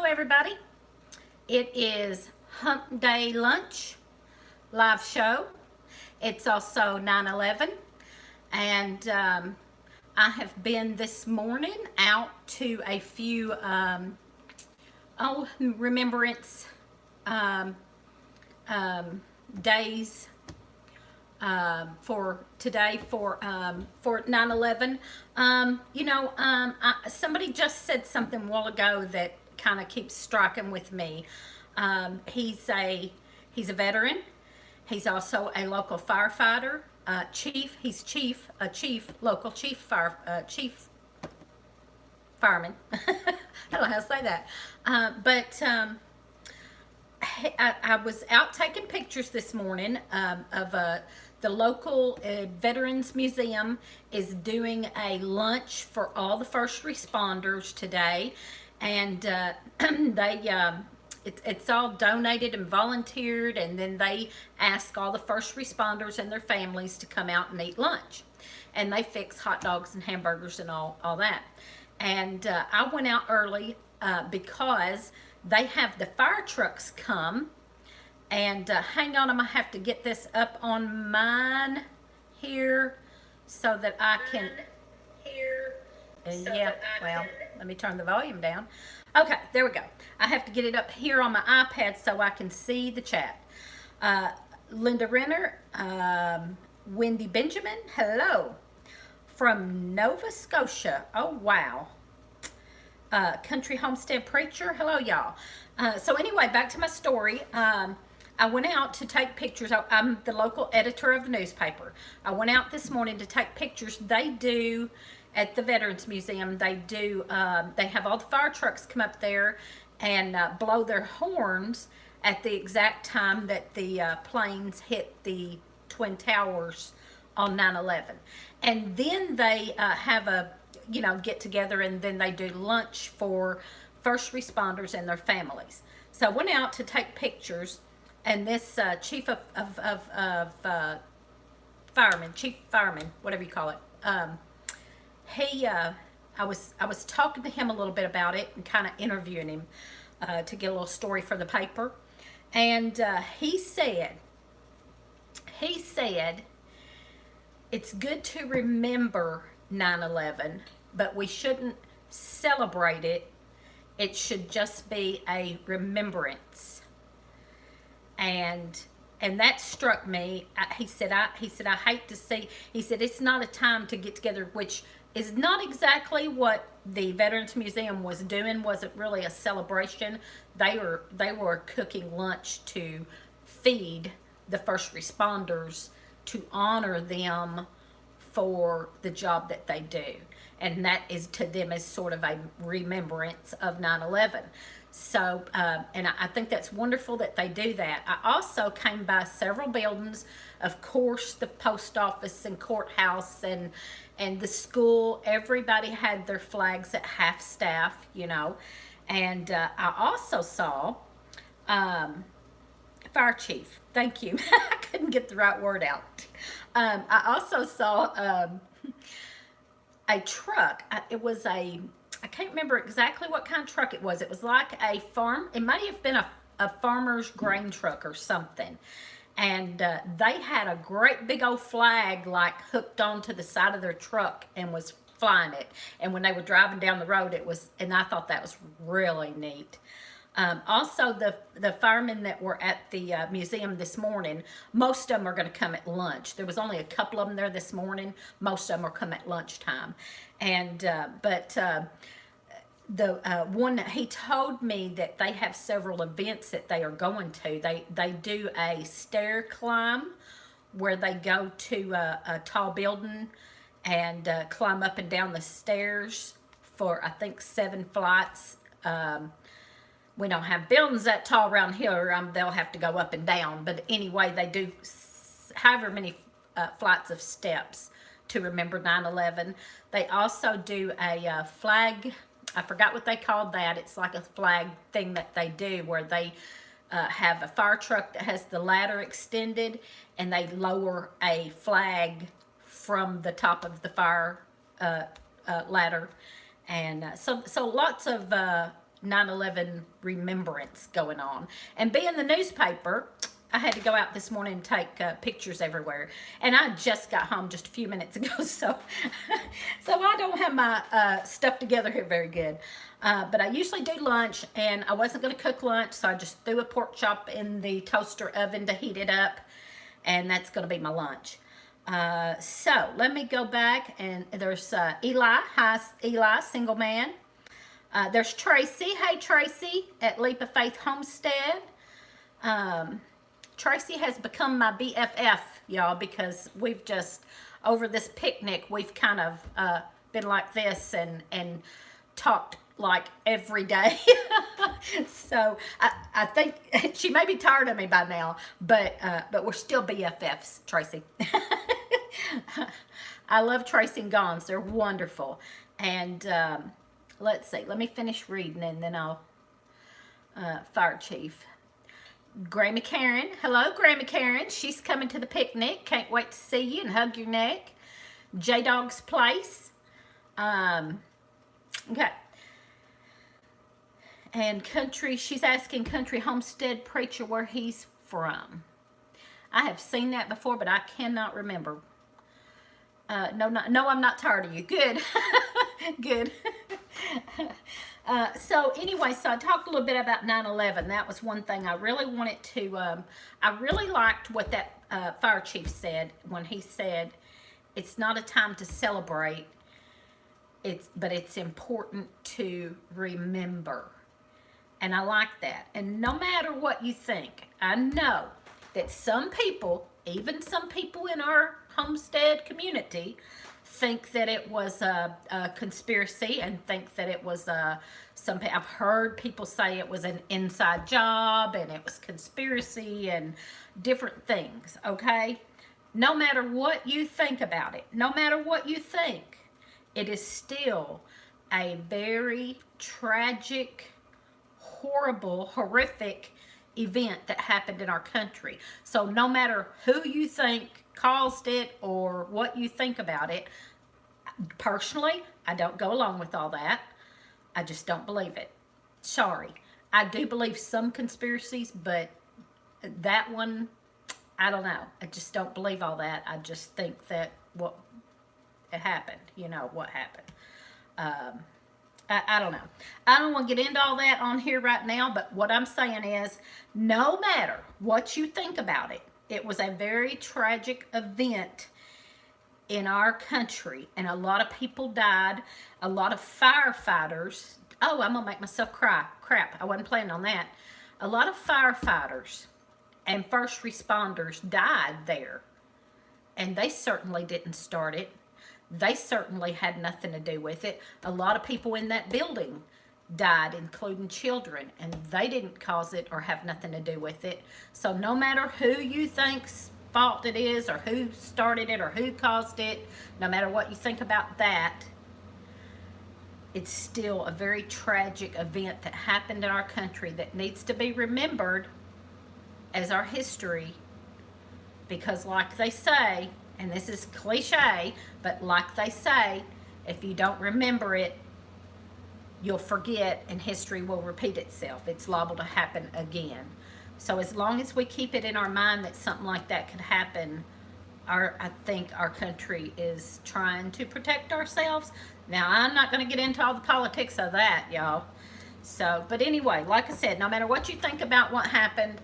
everybody. It is Hump Day Lunch live show. It's also 9/11, and I have been this morning out to a few remembrance um, days for today for 9/11. Somebody just said something a while ago that kind of keeps striking with me. He's a veteran. He's also a local firefighter, chief. He's local chief fireman. I don't know how to say that, but I was out taking pictures this morning of the local Veterans Museum is doing a lunch for all the first responders today, and it's all donated and volunteered, and then they ask all the first responders and their families to come out and eat lunch, and they fix hot dogs and hamburgers and all that. And I went out early because they have the fire trucks come, and hang on, I'm gonna have to get this up on mine here so that I can let me turn the volume down. Okay, there we go. I have to get it up here on my iPad so I can see the chat. Linda Renner, Wendy Benjamin, hello. From Nova Scotia, oh wow. Country Homestead Preacher, hello y'all. So anyway, back to my story. I went out to take pictures. I'm the local editor of the newspaper. I went out this morning to take pictures. They do, at the Veterans Museum, they have all the fire trucks come up there and blow their horns at the exact time that the planes hit the Twin Towers on 9/11. And then they have a get together, and then they do lunch for first responders and their families. So I went out to take pictures, and this chief fireman, whatever you call it, I was talking to him a little bit about it and kind of interviewing him to get a little story for the paper, and he said it's good to remember 9/11, but we shouldn't celebrate it. It should just be a remembrance. And that struck me. He said I hate to see. He said it's not a time to get together, which is not exactly what the Veterans Museum was doing. Wasn't really a celebration. They were cooking lunch to feed the first responders, to honor them for the job that they do, and that is to them as sort of a remembrance of 9/11. So and I think that's wonderful that they do that. I also came by several buildings, of course the post office and courthouse and the school. Everybody had their flags at half staff, and I also saw fire chief, thank you. I couldn't get the right word out. I also saw a truck. It was I can't remember exactly what kind of truck it was. It was like a farm. It might have been a farmer's grain truck or something. And they had a great big old flag like hooked onto the side of their truck and was flying it. And when they were driving down the road, and I thought that was really neat. Also, the firemen that were at the museum this morning, most of them are going to come at lunch. There was only a couple of them there this morning. Most of them will come at lunchtime. And the one, he told me that they have several events that they are going to. They do a stair climb where they go to a tall building and climb up and down the stairs for, I think, 7 flights. We don't have buildings that tall around here. They'll have to go up and down. But anyway, they do however many flights of steps to remember 9/11. They also do a flag. I forgot what they called that. It's like a flag thing that they do where they have a fire truck that has the ladder extended, and they lower a flag from the top of the fire ladder. And so lots of 9/11 remembrance going on. And being the newspaper, I had to go out this morning and take pictures everywhere. And I just got home just a few minutes ago, so so I don't have my stuff together here very good. But I usually do lunch, and I wasn't going to cook lunch, so I just threw a pork chop in the toaster oven to heat it up, and that's going to be my lunch. So let me go back, and there's Eli. Hi, Eli, single man. There's Tracy. Hey, Tracy, at Leap of Faith Homestead. Tracy has become my BFF, y'all, because we've just, over this picnic, we've kind of been like this and talked like every day. So I think she may be tired of me by now, but we're still BFFs, Tracy. I love Tracy and Gons. They're wonderful. And let's see. Let me finish reading, and then I'll Fire Chief. Grammy Karen. Hello, Grammy Karen. She's coming to the picnic. Can't wait to see you and hug your neck. J-Dog's Place. Okay. And Country, she's asking Country Homestead Preacher where he's from. I have seen that before, but I cannot remember. No, I'm not tired of you. Good. Good. So anyway, so I talked a little bit about 9/11. That was one thing I really wanted to, I really liked what that Fire Chief said when he said, it's not a time to celebrate, but it's important to remember. And I like that. And no matter what you think, I know that some people, even some people in our homestead community, think that it was a conspiracy and think that it was I've heard people say it was an inside job and it was conspiracy and different things, okay? No matter what you think about it, no matter what you think, it is still a very tragic, horrible, horrific event that happened in our country. So no matter who you think caused it or what you think about it, personally, I don't go along with all that. I just don't believe it. Sorry. I do believe some conspiracies, but that one, I don't know. I just don't believe all that. I just think that what it happened, you know, what happened. I don't know. I don't want to get into all that on here right now, but what I'm saying is, no matter what you think about it, it was a very tragic event in our country, and a lot of people died. A lot of firefighters, oh, I'm going to make myself cry. Crap, I wasn't planning on that. A lot of firefighters and first responders died there, and they certainly didn't start it. They certainly had nothing to do with it. A lot of people in that building died, including children, and they didn't cause it or have nothing to do with it. So no matter who you think's fault it is or who started it or who caused it, no matter what you think about that, it's still a very tragic event that happened in our country that needs to be remembered as our history, because like they say, and this is cliche, but like they say, if you don't remember it, you'll forget, and history will repeat itself. It's liable to happen again. So as long as we keep it in our mind that something like that could happen, I think our country is trying to protect ourselves. Now, I'm not going to get into all the politics of that, y'all. So, but anyway, like I said, no matter what you think about what happened,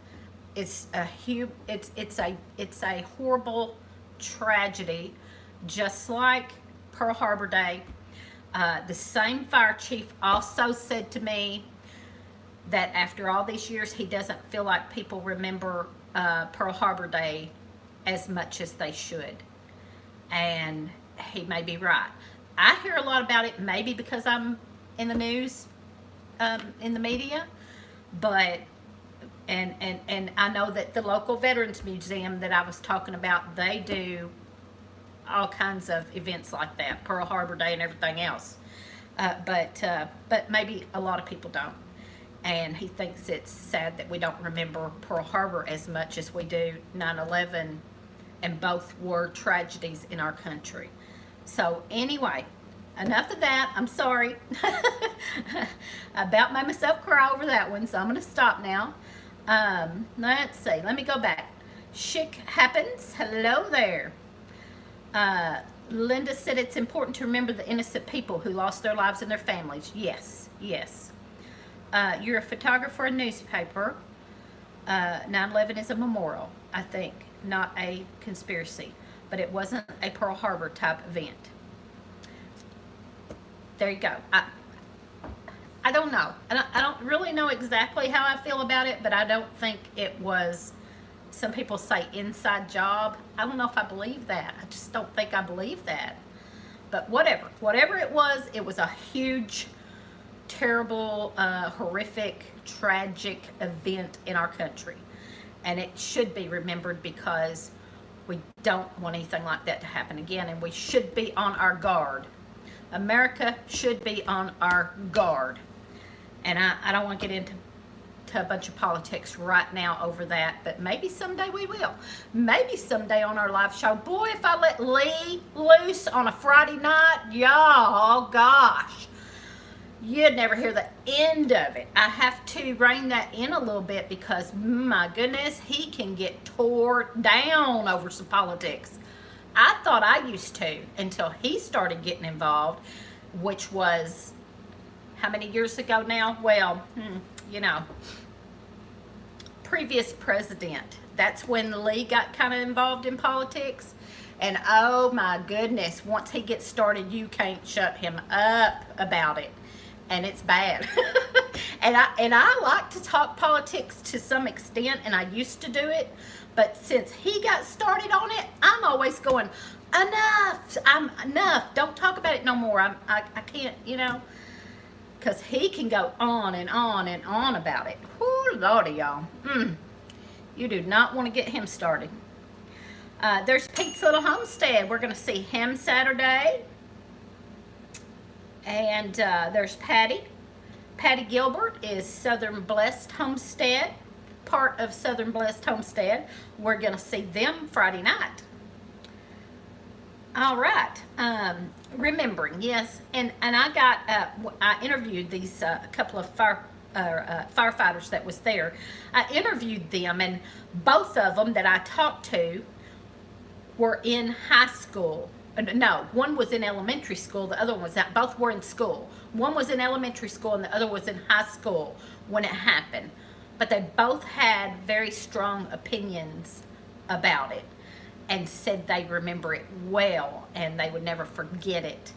it's a horrible tragedy, just like Pearl Harbor Day. The same fire chief also said to me that after all these years, he doesn't feel like people remember Pearl Harbor Day as much as they should. And he may be right. I hear a lot about it, maybe because I'm in the news, in the media, but and I know that the local Veterans Museum that I was talking about, they do all kinds of events like that, Pearl Harbor Day and everything else. But maybe a lot of people don't. And he thinks it's sad that we don't remember Pearl Harbor as much as we do 9/11, and both were tragedies in our country. So anyway, enough of that. I'm sorry. I about made myself cry over that one, so I'm going to stop now. Let's see. Let me go back. Chic happens. Hello there. Linda said it's important to remember the innocent people who lost their lives and their families. Yes, yes. You're a photographer, a newspaper. 9/11 is a memorial, I think, not a conspiracy. But it wasn't a Pearl Harbor type event. There you go. I don't know. I don't really know exactly how I feel about it, but I don't think it was, some people say inside job. I don't know if I believe that. I just don't think I believe that. But whatever it was a huge, terrible, horrific, tragic event in our country. And it should be remembered because we don't want anything like that to happen again, and we should be on our guard. America should be on our guard. And I don't want to get into a bunch of politics right now over that, but maybe someday we will. Maybe someday on our live show. Boy, if I let Lee loose on a Friday night, y'all, gosh, you'd never hear the end of it. I have to rein that in a little bit because, my goodness, he can get tore down over some politics. I thought I used to until he started getting involved, which was how many years ago now? Well, you know, previous president. That's when Lee got kind of involved in politics. And oh my goodness, once he gets started, you can't shut him up about it. And it's bad. and I like to talk politics to some extent, and I used to do it. But since he got started on it, I'm always going, enough. Enough. Don't talk about it no more. I can't, you know, because he can go on and on and on about it. Whoo, Lordy, y'all. You do not want to get him started. There's Pete's Little Homestead. We're going to see him Saturday. And there's Patty. Patty Gilbert is Southern Blessed Homestead, part of Southern Blessed Homestead. We're going to see them Friday night. All right. Remembering, yes. And I got, I interviewed these couple of firefighters that was there. I interviewed them, and both of them that I talked to were in high school. No, one was in elementary school, the other one was not. Both were in school. One was in elementary school and the other was in high school when it happened. But they both had very strong opinions about it and said they remember it well and they would never forget it.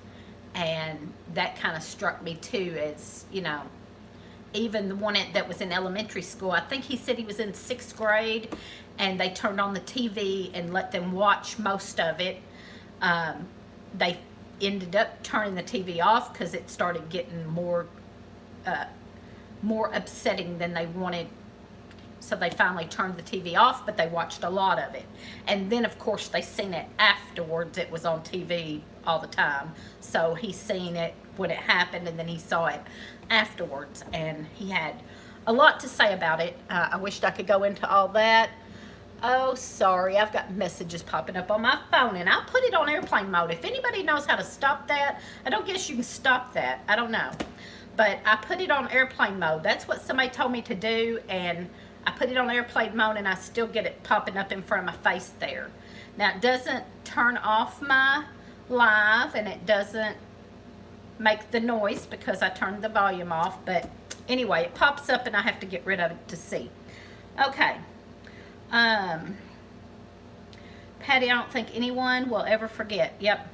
And that kind of struck me too, as, you know, even the one that was in elementary school, I think he said he was in 6th grade, and they turned on the TV and let them watch most of it. They ended up turning the TV off because it started getting more upsetting than they wanted. So they finally turned the TV off, but they watched a lot of it. And then, of course, they seen it afterwards. It was on TV all the time. So he seen it when it happened, and then he saw it afterwards. And he had a lot to say about it. I wished I could go into all that. Oh, sorry, I've got messages popping up on my phone, and I'll put it on airplane mode. If anybody knows how to stop that, I don't guess you can stop that. I don't know. But I put it on airplane mode. That's what somebody told me to do, and I put it on airplane mode, and I still get it popping up in front of my face there. Now, it doesn't turn off my live, and it doesn't make the noise because I turned the volume off. But anyway, it pops up, and I have to get rid of it to see. Okay. Patty, I don't think anyone will ever forget. Yep.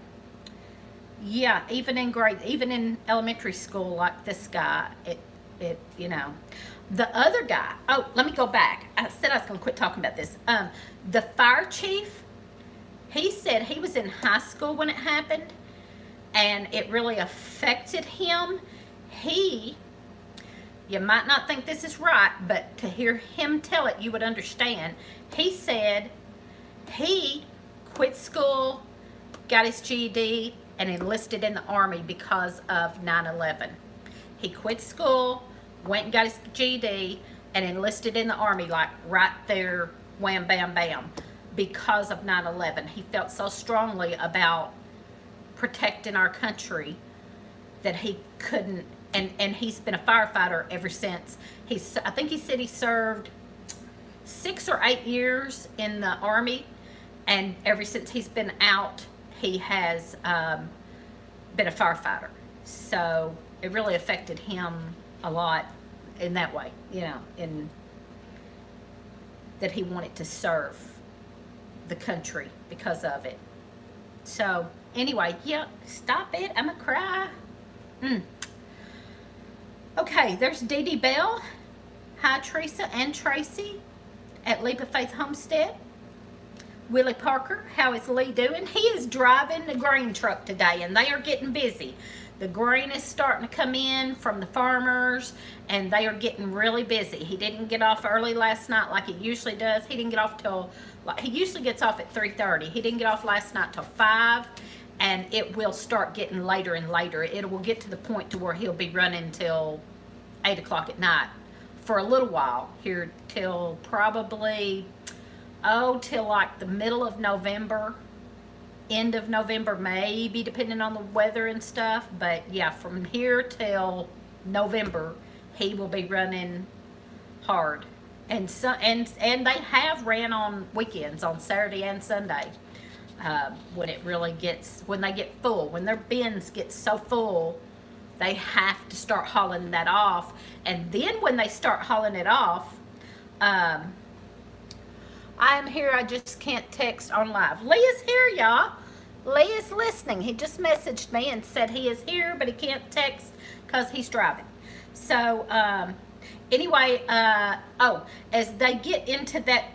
Yeah, even in elementary school, like this guy, it you know. The other guy, oh, let me go back. I said I was going to quit talking about this. The fire chief, he said he was in high school when it happened, and it really affected him. You might not think this is right, but to hear him tell it, you would understand. He said he quit school, got his GED, and enlisted in the Army because of 9/11. He quit school, went and got his GED, and enlisted in the Army, like right there, wham, bam, bam, because of 9/11. He felt so strongly about protecting our country that he couldn't, and he's been a firefighter ever since. I think he said he served 6 or 8 years in the Army, and ever since he's been out, he has been a firefighter. So it really affected him a lot in that way, you know, in that he wanted to serve the country because of it. So anyway, yeah, stop it. I'm gonna cry. Okay, there's Dee Dee Bell. Hi, Teresa and Tracy at Leap of Faith Homestead. Willie Parker, how is Lee doing? He is driving the grain truck today, and they are getting busy. The grain is starting to come in from the farmers, and they are getting really busy. He didn't get off early last night like he usually does. He didn't get off till, he usually gets off at 3:30. He didn't get off last night till 5, and it will start getting later and later. It will get to the point to where he'll be running till 8 o'clock at night for a little while here, till probably, till like the middle of November. End of November, maybe, depending on the weather and stuff. But yeah, from here till November, he will be running hard. And they have ran on weekends, on Saturday and Sunday, when they get full, when their bins get so full, they have to start hauling that off. And then when they start hauling it off, I am here, I just can't text on live. Lee is here, y'all. Lee is listening. He just messaged me and said he is here, but he can't text because he's driving. So, anyway, as they get into that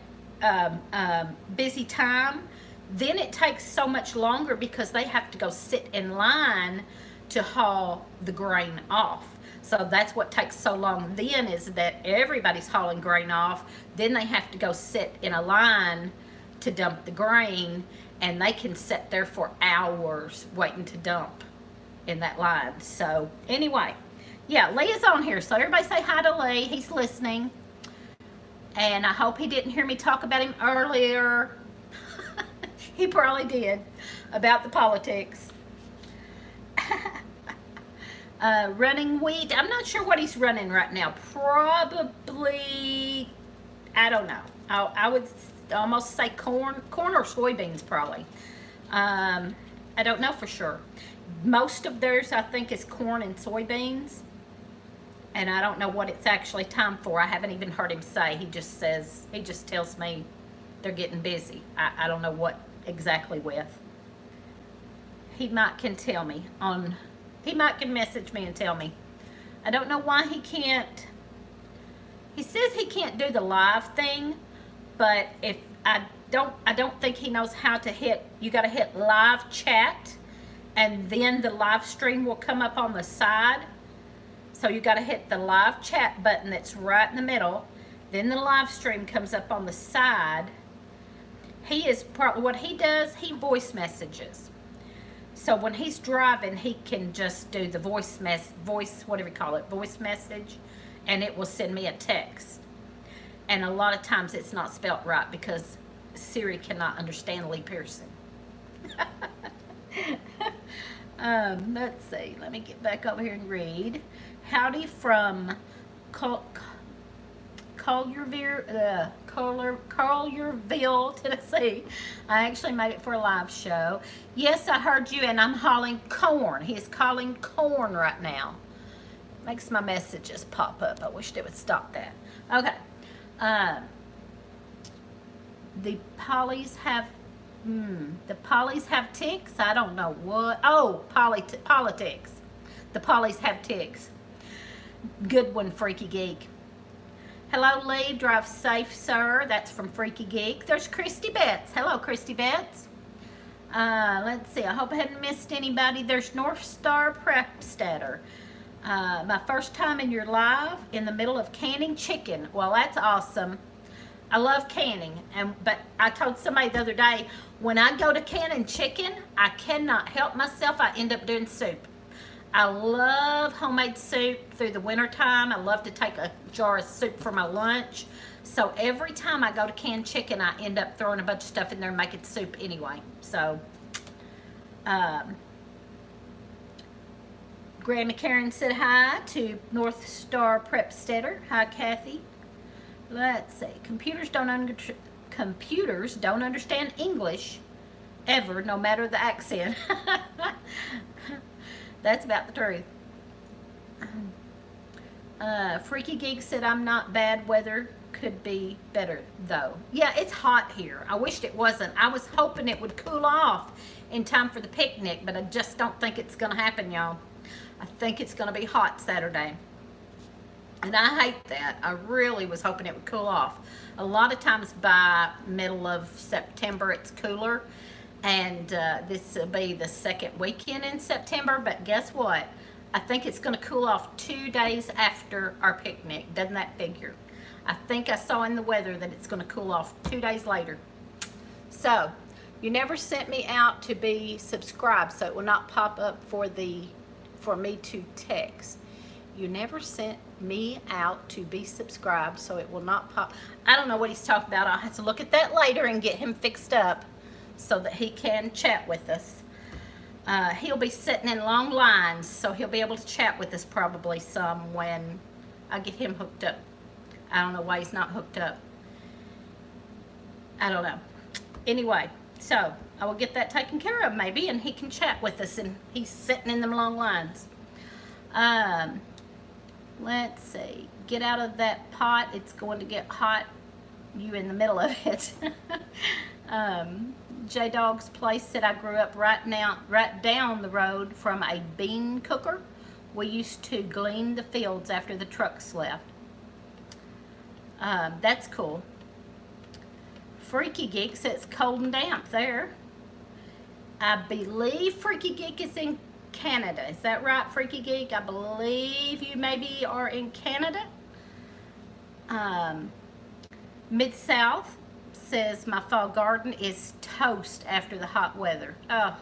busy time, then it takes so much longer because they have to go sit in line to haul the grain off. So that's what takes so long then, is that everybody's hauling grain off. Then they have to go sit in a line to dump the grain, and they can sit there for hours waiting to dump in that line. So anyway, yeah, Lee is on here. So everybody say hi to Lee. He's listening. And I hope he didn't hear me talk about him earlier. He probably did, about the politics. Running wheat. I'm not sure what he's running right now. Probably, I don't know. I would almost say corn or soybeans probably. I don't know for sure. Most of theirs, I think, is corn and soybeans. And I don't know what it's actually time for. I haven't even heard him say. He just tells me they're getting busy. I don't know what exactly with. He might can tell me he might can message me and tell me. I don't know why he can't. He says he can't do the live thing, but if I don't think he knows how to hit. You got to hit live chat, and then the live stream will come up on the side. So you got to hit the live chat button that's right in the middle. Then the live stream comes up on the side. What he does, he voice messages. So when he's driving, he can just do the voice message, and it will send me a text. And a lot of times it's not spelt right because Siri cannot understand Lee Pearson. Let's see. Let me get back over here and read. Howdy from Collierville, Tennessee. I actually made it for a live show. Yes, I heard you, and I'm hauling corn. He's calling corn right now. Makes my messages pop up. I wish they would stop that. Okay. The polys have ticks. I don't know what. Oh, politics. The polys have ticks. Good one, Freaky Geek. Hello, Lee. Drive safe, sir. That's from Freaky Geek. There's Christy Betts. Hello, Christy Betts. Let's see. I hope I hadn't missed anybody. There's North Star Prepstetter. My first time in your live in the middle of canning chicken. Well, that's awesome. I love canning, but I told somebody the other day, when I go to canning chicken, I cannot help myself. I end up doing soup. I love homemade soup through the winter time. I love to take a jar of soup for my lunch. So every time I go to can chicken, I end up throwing a bunch of stuff in there and making soup anyway. So, Grandma Karen said hi to North Star Prepstetter. Hi, Kathy. Let's see. Computers don't understand English ever, no matter the accent. That's about the truth. Freaky Geek said, I'm not bad. Weather could be better, though. Yeah, it's hot here. I wished it wasn't. I was hoping it would cool off in time for the picnic, but I just don't think it's going to happen, y'all. I think it's going to be hot Saturday. And I hate that. I really was hoping it would cool off. A lot of times by middle of September, it's cooler. And this will be the second weekend in September. But guess what? I think it's going to cool off 2 days after our picnic. Doesn't that figure? I think I saw in the weather that it's going to cool off 2 days later. So, you never sent me out to be subscribed, so it will not pop up for me to text. You never sent me out to be subscribed, so it will not pop. I don't know what he's talking about. I'll have to look at that later and get him fixed up so that he can chat with us. He'll be sitting in long lines, so he'll be able to chat with us probably some when I get him hooked up. I don't know why he's not hooked up. I don't know. Anyway, so I will get that taken care of maybe, and he can chat with us, and he's sitting in them long lines. Let's see. Get out of that pot. It's going to get hot. You in the middle of it. J-Dog's Place said, I grew up right down the road from a bean cooker. We used to glean the fields after the trucks left. That's cool. Freaky Geek says it's cold and damp there. I believe Freaky Geek is in Canada. Is that right, Freaky Geek? I believe you maybe are in Canada. Mid-South says my fall garden is toast after the hot weather. Oh,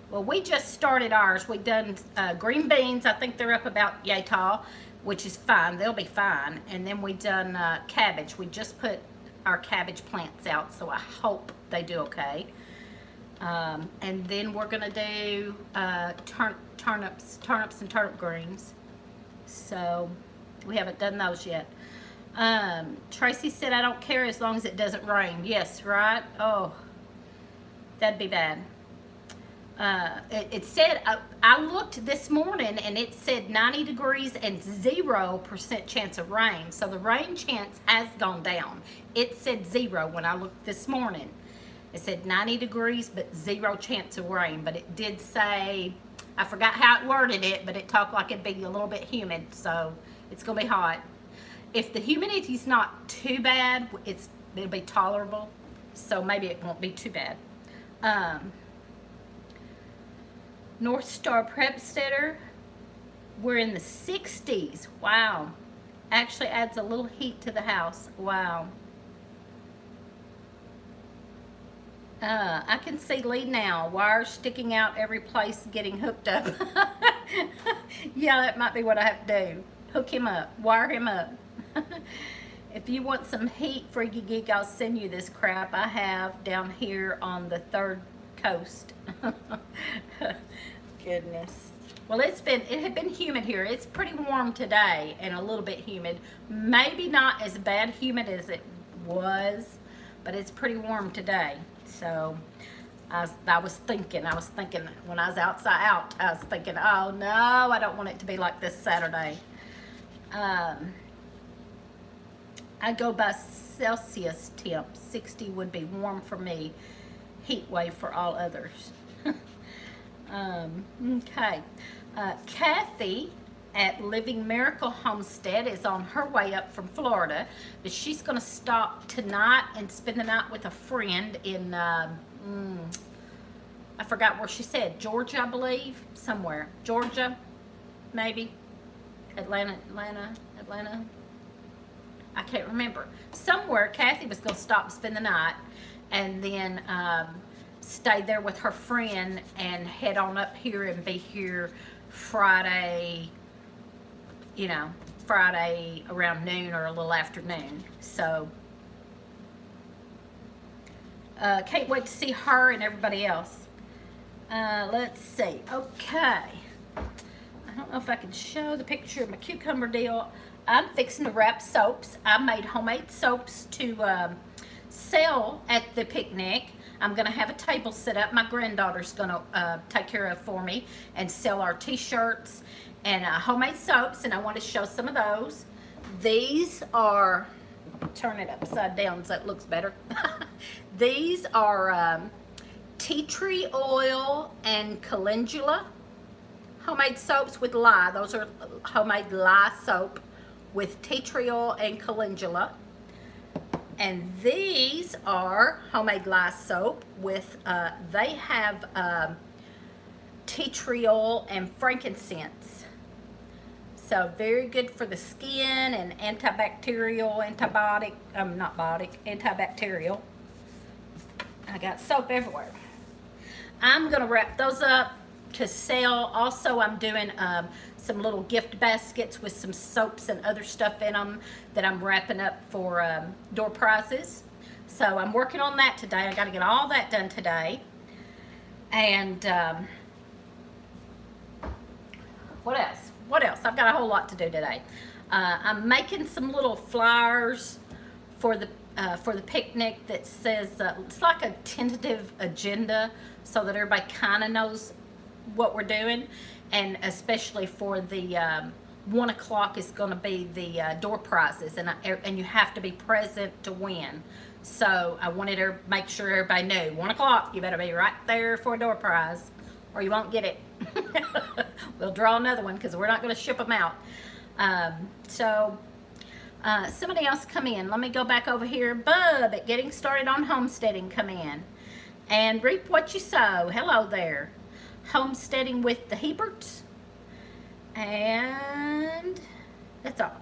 well, we just started ours. We done green beans. I think they're up about yay tall, which is fine. They'll be fine. And then we done cabbage. We just put our cabbage plants out, so I hope they do okay. And then we're gonna do turnips and turnip greens. So we haven't done those yet. Tracy said, I don't care as long as it doesn't rain. Yes, right? Oh, that'd be bad. It said, I looked this morning and it said 90 degrees and 0% chance of rain. So the rain chance has gone down. It said 0 when I looked this morning. It said 90 degrees but 0 chance of rain. But it did say, I forgot how it worded it, but it talked like it'd be a little bit humid. So it's going to be hot. If the humidity's not too bad, it'll be tolerable. So maybe it won't be too bad. North Star Prepstetter, we're in the 60s. Wow. Actually adds a little heat to the house. Wow. I can see Lee now. Wires sticking out every place getting hooked up. Yeah, that might be what I have to do. Hook him up. Wire him up. If you want some heat, Freaky Geek, I'll send you this crap I have down here on the third coast. Goodness. Well, it had been humid here. It's pretty warm today and a little bit humid. Maybe not as bad humid as it was, but it's pretty warm today. So I was thinking when I was outside I was thinking, oh no, I don't want it to be like this Saturday. I go by Celsius temp. 60 would be warm for me. Heat wave for all others. Okay. Kathy at Living Miracle Homestead is on her way up from Florida, but she's going to stop tonight and spend the night with a friend in, I forgot where she said, Georgia, I believe, somewhere. Georgia, maybe. Atlanta. I can't remember. Somewhere Kathy was going to stop and spend the night and then stay there with her friend and head on up here and be here Friday, Friday around noon or a little after noon. So, can't wait to see her and everybody else. Let's see. Okay. I don't don't know if I can show the picture of my cucumber deal. I'm fixing to wrap soaps. I made homemade soaps to sell at the picnic. I'm going to have a table set up. My granddaughter's going to take care of for me and sell our t-shirts and homemade soaps, and I want to show some of those. These are, turn it upside down so it looks better. These are tea tree oil and calendula homemade soaps with lye. Those are homemade lye soap with tea tree oil and calendula. And these are homemade lye soap with, they have tea tree oil and frankincense. So very good for the skin and antibacterial, antibacterial. I got soap everywhere. I'm gonna wrap those up to sell. Also, I'm doing some little gift baskets with some soaps and other stuff in them that I'm wrapping up for door prizes. So I'm working on that today. I got to get all that done today. And what else? What else? I've got a whole lot to do today. I'm making some little flyers for the picnic that says it's like a tentative agenda so that everybody kind of knows what we're doing. And especially for the 1 o'clock is going to be the door prizes, and you have to be present to win. So I wanted to make sure everybody knew 1 o'clock. You better be right there for a door prize, or you won't get it. We'll draw another one because we're not going to ship them out. Somebody else come in. Let me go back over here. Bub at Getting Started on Homesteading come in, and reap what you sow. Hello there. Homesteading with the Heberts, and that's all.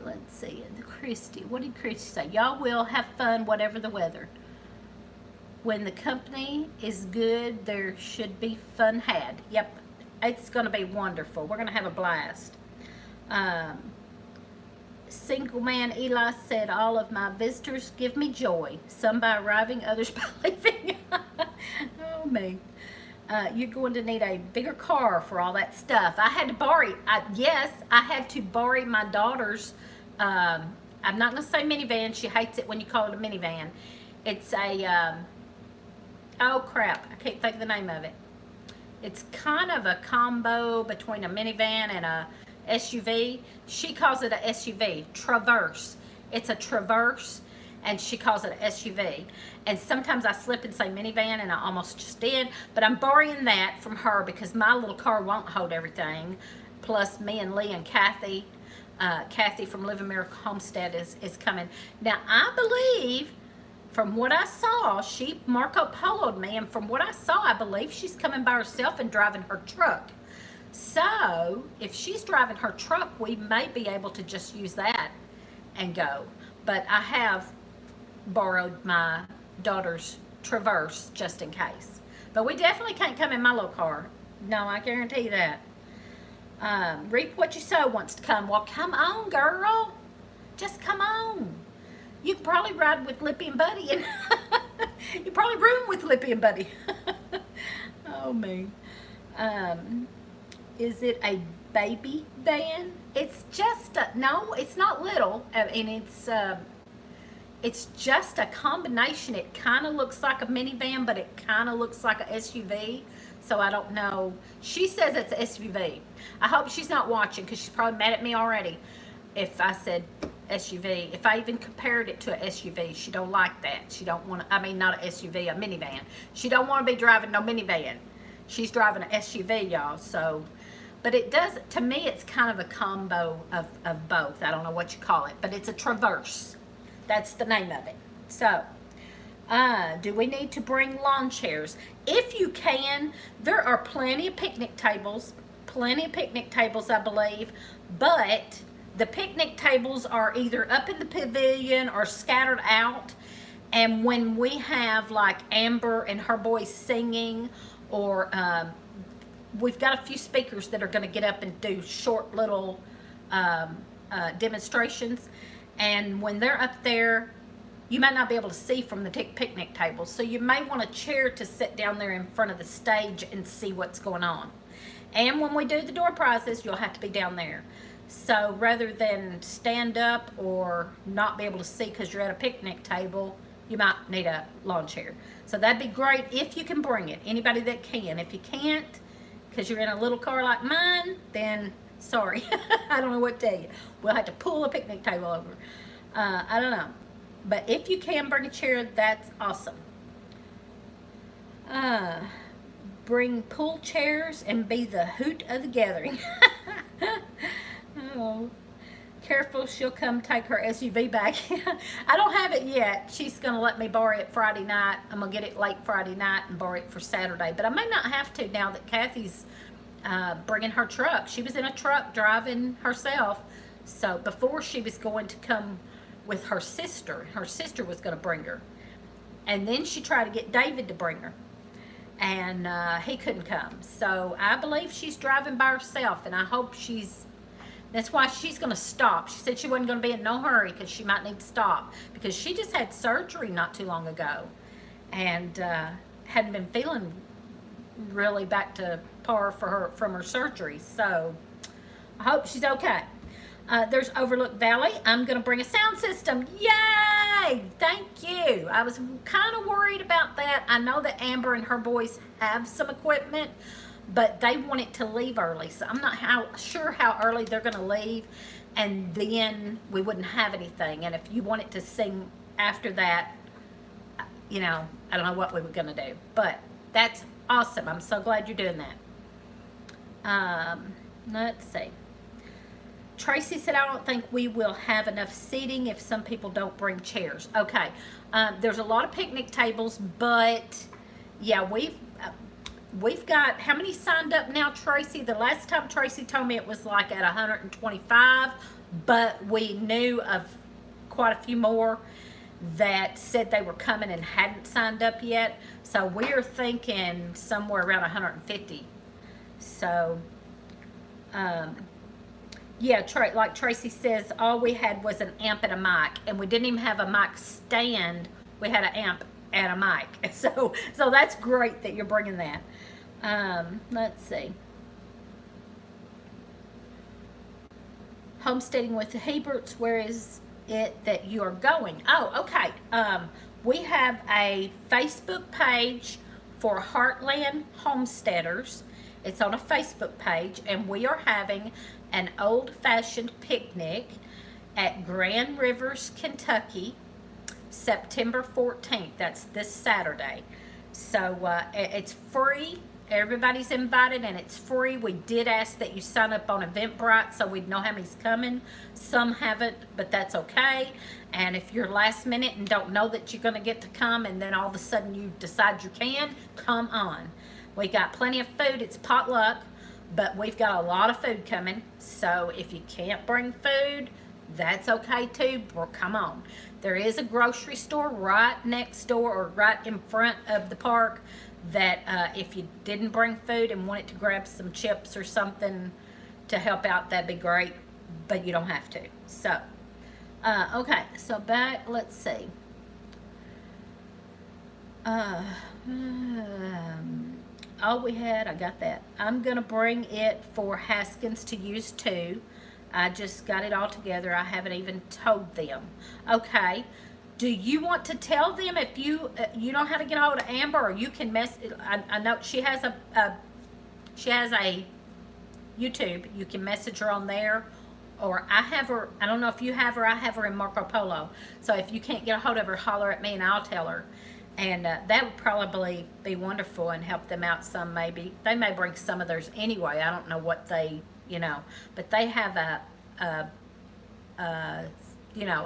Let's see, Christy, what did Christy say? Y'all will have fun whatever the weather. When the company is good, there should be fun had. Yep, it's going to be wonderful. We're going to have a blast. Single man Eli said, all of my visitors give me joy, some by arriving, others by leaving. Oh, me. You're going to need a bigger car for all that stuff. I had to borrow, yes, I had to borrow my daughter's, I'm not going to say minivan. She hates it when you call it a minivan. It's a, oh crap, I can't think of the name of it. It's kind of a combo between a minivan and a SUV. She calls it a SUV, Traverse. It's a Traverse, and she calls it an SUV. And sometimes I slip and say minivan, and I almost just did. But I'm borrowing that from her because my little car won't hold everything. Plus, me and Lee and Kathy, Kathy from Living Miracle Homestead is coming. Now, I believe, from what I saw, she Marco Polo'd me, and from what I saw, I believe she's coming by herself and driving her truck. So, if she's driving her truck, we may be able to just use that and go. But I have borrowed my daughter's Traverse just in case. But we definitely can't come in my little car. No, I guarantee you that. Reap What You Sow wants to come. Well, come on, girl. Just come on. You can probably ride with Lippy and Buddy, and you probably room with Lippy and Buddy. Oh, me. Is it a baby van? It's just a, no, it's not little. I mean, it's just a combination. It kind of looks like a minivan, but it kind of looks like a SUV. So I don't know. She says it's an SUV. I hope she's not watching because she's probably mad at me already if I said SUV. If I even compared it to a SUV, she don't like that. She don't want to, I mean, not an SUV, a minivan. She don't want to be driving no minivan. She's driving an SUV, y'all. So, but it does, to me, it's kind of a combo of both. I don't know what you call it, but it's a Traverse. That's the name of it. So, do we need to bring lawn chairs? If you can, there are plenty of picnic tables, I believe, but the picnic tables are either up in the pavilion or scattered out. And when we have like Amber and her boys singing, or we've got a few speakers that are going to get up and do short little demonstrations. And when they're up there, you might not be able to see from the picnic table. So you may want a chair to sit down there in front of the stage and see what's going on. And when we do the door prizes, you'll have to be down there. So rather than stand up or not be able to see because you're at a picnic table, you might need a lawn chair. So that'd be great if you can bring it. Anybody that can. If you can't, because you're in a little car like mine, then sorry. I don't know what to tell you. We'll have to pull a picnic table over. I don't know. But if you can bring a chair, that's awesome. Bring pool chairs and be the hoot of the gathering. Oh, careful, she'll come take her SUV back. I don't have it yet. She's going to let me borrow it Friday night. I'm going to get it late Friday night and borrow it for Saturday. But I may not have to now that Kathy's bringing her truck. She was in a truck driving herself. So before she was going to come with her sister. Her sister was going to bring her. And then she tried to get David to bring her. And he couldn't come. So I believe she's driving by herself. And I hope that's why she's going to stop. She said she wasn't going to be in no hurry because she might need to stop. Because she just had surgery not too long ago. And hadn't been feeling really back to par from her surgery. So I hope she's okay. There's Overlook Valley. I'm going to bring a sound system. Yay! Thank you. I was kind of worried about that. I know that Amber and her boys have some equipment, but they want it to leave early. So I'm not sure how early they're going to leave, and then we wouldn't have anything. And if you want it to sing after that, you know, I don't know what we were going to do. But that's awesome. I'm so glad you're doing that. Let's see. Tracy said, I don't think we will have enough seating if some people don't bring chairs. Okay. There's a lot of picnic tables, but yeah, we've got, how many signed up now, Tracy? The last time Tracy told me it was like at 125, but we knew of quite a few more that said they were coming and hadn't signed up yet. So we're thinking somewhere around 150. So, yeah, like Tracy says, all we had was an amp and a mic, and we didn't even have a mic stand. We had an amp and a mic. So that's great that you're bringing that. Let's see. Homesteading with the Heberts, where is it that you are going? Oh, okay. We have a Facebook page for Heartland Homesteaders. It's on a Facebook page, and we are having an old-fashioned picnic at Grand Rivers, Kentucky, September 14th. That's this Saturday. So it's free. Everybody's invited, and it's free. We did ask that you sign up on Eventbrite so we'd know how many's coming. Some haven't, but that's okay. And if you're last minute and don't know that you're going to get to come, and then all of a sudden you decide you can, come on. We got plenty of food. It's potluck, but we've got a lot of food coming. So if you can't bring food, that's okay too. Well, come on. There is a grocery store right next door or right in front of the park that if you didn't bring food and wanted to grab some chips or something to help out, that'd be great, but you don't have to. So, okay, so back, let's see. All we had, I got that. I'm going to bring it for Haskins to use too. I just got it all together. I haven't even told them. Okay. Do you want to tell them if you know how to get a hold of Amber, or you can I know she has a YouTube. You can message her on there, or I have her. I don't know if you have her. I have her in Marco Polo. So if you can't get a hold of her, holler at me and I'll tell her. And that would probably be wonderful and help them out some. Maybe they may bring some of theirs anyway. I don't know what they, but they have a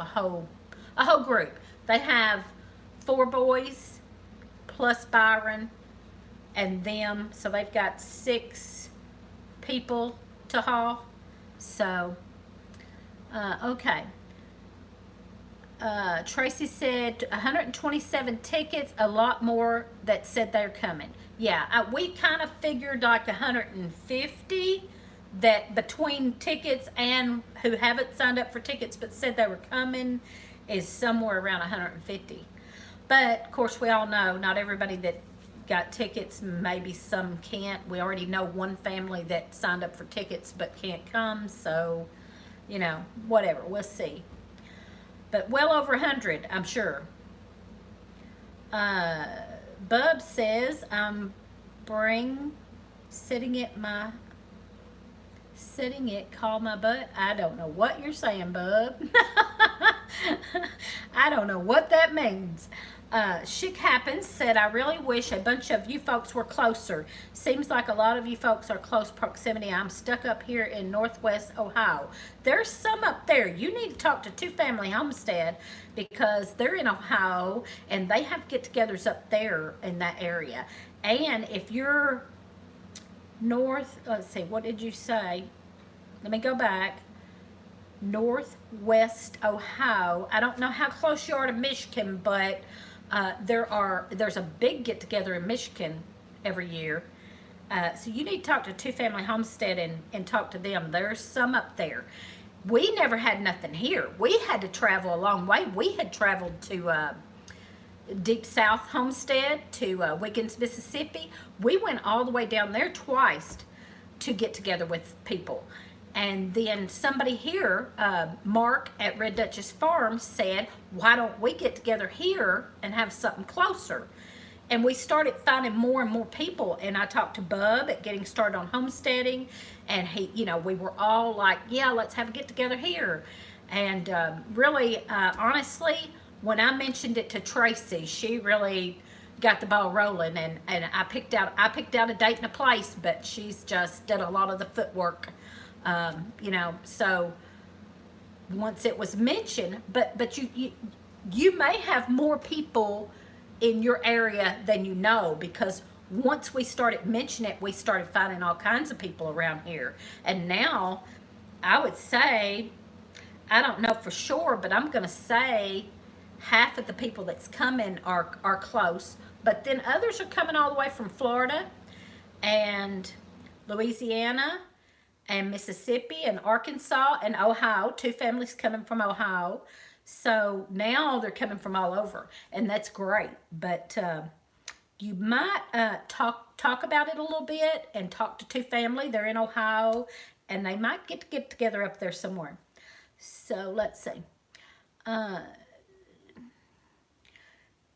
whole group. They have 4 boys plus Byron and them, so they've got 6 people to haul. So, okay. Tracy said 127 tickets, a lot more that said they're coming. Yeah, we kind of figured like 150 that between tickets and who haven't signed up for tickets but said they were coming is somewhere around 150. But of course we all know not everybody that got tickets. Maybe some can't. We already know one family that signed up for tickets but can't come. So, you know, whatever. We'll see. But well over 100, I'm sure. Uh, Bub says, I'm bring sitting at my sitting it call my butt. I don't know what you're saying, Bub. I don't know what that means. Chic Happens said, I really wish a bunch of you folks were closer. Seems like a lot of you folks are close proximity. I'm stuck up here in Northwest Ohio. There's some up there. You need to talk to Two Family Homestead because they're in Ohio and they have get-togethers up there in that area. And if you're north, let's see, what did you say? Let me go back. Northwest Ohio. I don't know how close you are to Michigan, but there's a big get together in Michigan every year. So you need to talk to Two Family Homestead and talk to them. There's some up there. We never had nothing here. We had to travel a long way. We had traveled to Deep South Homestead to Wiggins, Mississippi. We went all the way down there twice to get together with people. And then somebody here, Mark at Red Duchess Farm, said, why don't we get together here and have something closer? And we started finding more and more people. And I talked to Bub at Getting Started on Homesteading. And he, you know, we were all like, yeah, let's have a get together here. And really, honestly, when I mentioned it to Tracy, she really got the ball rolling. And I picked out a date and a place, but she's just did a lot of the footwork. You know, so once it was mentioned, but you may have more people in your area than you know, because once we started mentioning it, we started finding all kinds of people around here. And now I would say, I don't know for sure, but I'm going to say half of the people that's coming are close, but then others are coming all the way from Florida and Louisiana and Mississippi and Arkansas and Ohio. Two families coming from Ohio. So now they're coming from all over, and that's great. But you might talk about it a little bit and talk to Two Family. They're in Ohio, and they might get together up there somewhere. So let's see.